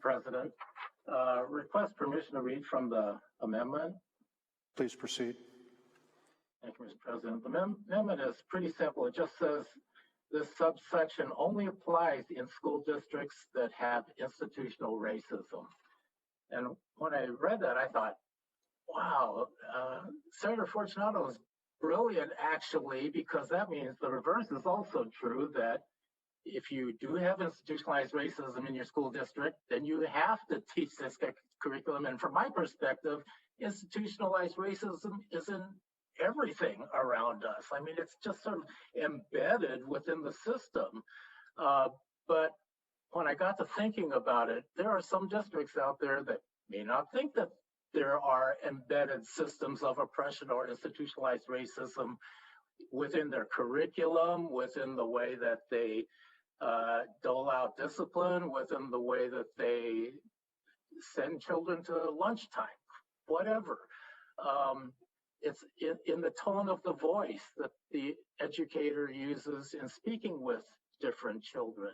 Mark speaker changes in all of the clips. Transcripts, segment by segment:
Speaker 1: President. Request permission to read from the amendment.
Speaker 2: Please proceed.
Speaker 1: Thank you, Mr. President. The amendment is pretty simple. It just says this subsection only applies in school districts that have institutional racism. And when I read that, I thought, wow, Senator Fortunato is brilliant, actually, because that means the reverse is also true, that if you do have institutionalized racism in your school district, then you have to teach this curriculum. And from my perspective, institutionalized racism is in everything around us. I mean, it's just sort of embedded within the system. But when I got to thinking about it, there are some districts out there that may not think that there are embedded systems of oppression or institutionalized racism within their curriculum, within the way that they dole out discipline, within the way that they send children to lunchtime, whatever. It's in the tone of the voice that the educator uses in speaking with different children.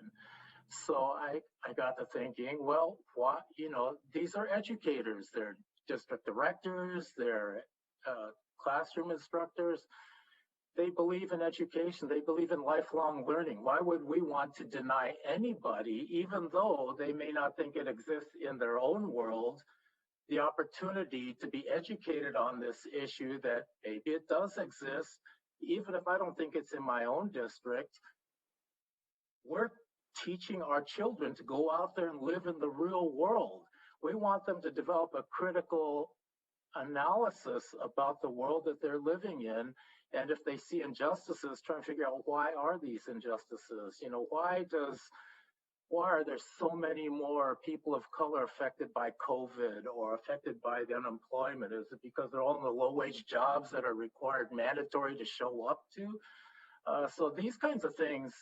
Speaker 1: So I got to thinking, well, what, these are educators, they're district directors, they're classroom instructors. They believe in education. They believe in lifelong learning. Why would we want to deny anybody, even though they may not think it exists in their own world, the opportunity to be educated on this issue that maybe it does exist, even if I don't think it's in my own district? We're teaching our children to go out there and live in the real world. We want them to develop a critical analysis about the world that they're living in. And if they see injustices, try and figure out, why are these injustices? Why are there so many more people of color affected by COVID or affected by the unemployment? Is it because they're all in the low-wage jobs that are required mandatory to show up to? So these kinds of things,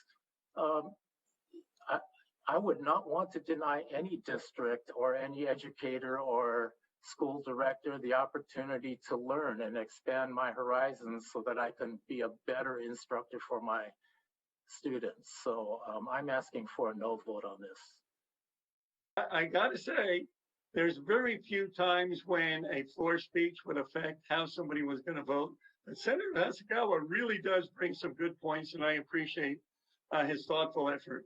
Speaker 1: I would not want to deny any district or any educator or school director the opportunity to learn and expand my horizons so that I can be a better instructor for my students. So I'm asking for a no vote on this.
Speaker 3: I got to say, there's very few times when a floor speech would affect how somebody was going to vote. But Senator Hasegawa really does bring some good points, and I appreciate his thoughtful effort.